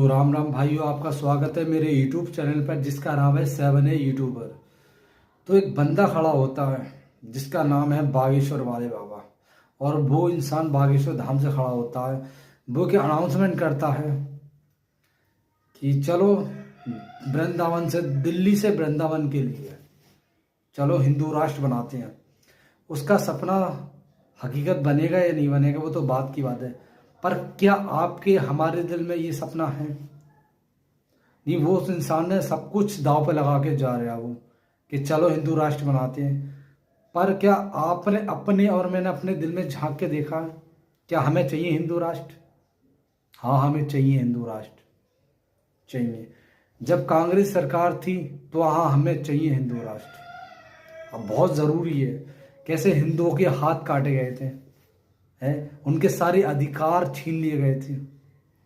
तो राम राम भाइयों, आपका स्वागत है मेरे यूट्यूब चैनल पर जिसका नाम है 7A यूट्यूबर। तो एक बंदा खड़ा होता है जिसका नाम है बागेश्वर वाले बाबा, और वो इंसान बागेश्वर धाम से खड़ा होता है। वो क्या अनाउंसमेंट करता है कि चलो वृंदावन से, दिल्ली से वृंदावन के लिए चलो हिंदू राष्ट्र बनाते हैं। उसका सपना हकीकत बनेगा या नहीं बनेगा वो तो बात की बात है, पर क्या आपके हमारे दिल में ये सपना है? नहीं, वो उस इंसान ने सब कुछ दांव पे लगा के जा रहा है वो कि चलो हिंदू राष्ट्र बनाते हैं। पर क्या आपने अपने और मैंने अपने दिल में झांक के देखा क्या हमें चाहिए हिंदू राष्ट्र? हाँ, हमें चाहिए हिंदू राष्ट्र चाहिए। जब कांग्रेस सरकार थी तो हाँ, हमें चाहिए हिंदू राष्ट्र। अब बहुत ज़रूरी है। कैसे हिंदुओं के हाथ काटे गए थे, है, उनके सारे अधिकार छीन लिए गए थे,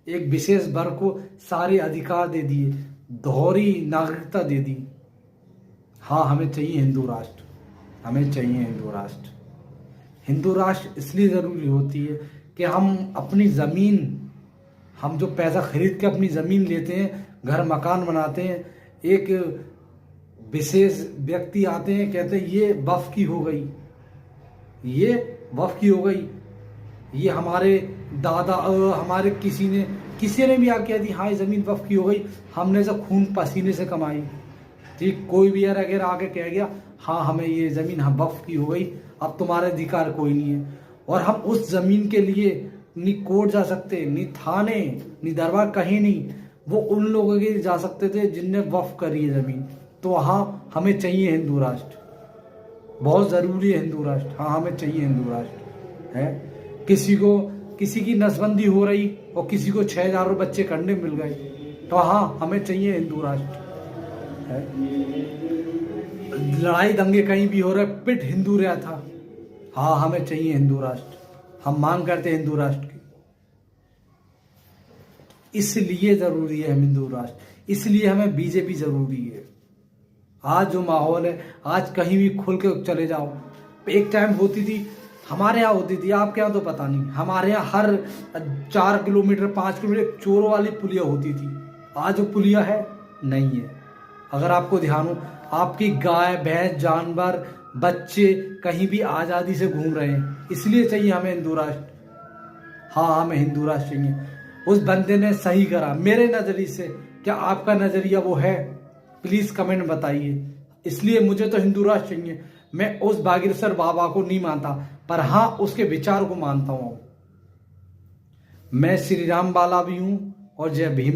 एक विशेष वर्ग को सारे अधिकार दे दिए, दोहरी नागरिकता दे दी। हाँ, हमें चाहिए हिंदू राष्ट्र, हमें चाहिए हिंदू राष्ट्र। हिंदू राष्ट्र इसलिए ज़रूरी होती है कि हम अपनी ज़मीन, हम जो पैसा खरीद के अपनी ज़मीन लेते हैं, घर मकान बनाते हैं, एक विशेष व्यक्ति आते हैं कहते हैं ये वक्फ की हो गई, ये वक्फ की हो गई, ये हमारे दादा हमारे किसी ने भी आके कह दी हाँ ये ज़मीन वक्फ की हो गई, हमने जो खून पसीने से कमाई। ठीक, कोई भी यार अगर आके कह गया हाँ हमें ये ज़मीन हम वक्फ की हो गई, अब तुम्हारे अधिकार कोई नहीं है, और हम उस ज़मीन के लिए नहीं कोर्ट जा सकते, नहीं थाने, नहीं दरबार, कहीं नहीं, वो उन लोगों के जा सकते थे जिनने वक्फ करी है ज़मीन। तो हाँ, हमें चाहिए हिंदू राष्ट्र, बहुत ज़रूरी है हिंदू राष्ट्र। हाँ, हमें चाहिए हिंदू राष्ट्र है। किसी की नसबंदी हो रही और किसी को 6,000 बच्चे कंडे मिल गए, तो हाँ, हमें चाहिए हिंदू राष्ट्र है। लड़ाई दंगे कहीं भी हो रहे, पिट हिंदू रहा था, हाँ, हमें चाहिए हिंदू राष्ट्र। हम मांग करते हैं हिंदू राष्ट्र की, इसलिए ज़रूरी है हम हिंदू राष्ट्र, इसलिए हमें बीजेपी ज़रूरी है। आज जो माहौल है, आज कहीं भी खुल के चले जाओ। एक टाइम होती थी, हमारे यहाँ होती थी, आपके यहाँ तो पता नहीं, हमारे यहाँ हर 4 किलोमीटर 5 किलोमीटर चोरों वाली पुलिया होती थी। आज वो पुलिया है नहीं है। अगर आपको ध्यान हो, आपकी गाय भैंस जानवर बच्चे कहीं भी आज़ादी से घूम रहे हैं, इसलिए चाहिए हमें हिंदू राष्ट्र। हाँ, हमें हिंदू राष्ट्र चाहिए। उस बंदे ने सही करा मेरे नज़रिए से। क्या आपका नज़रिया वो है? प्लीज़ कमेंट बताइए। इसलिए मुझे तो हिंदू राष्ट्र चाहिए। मैं उस बागेश्वर बाबा को नहीं मानता, पर हाँ उसके विचार को मानता हूँ। मैं श्री राम वाला भी हूँ और जय भीम।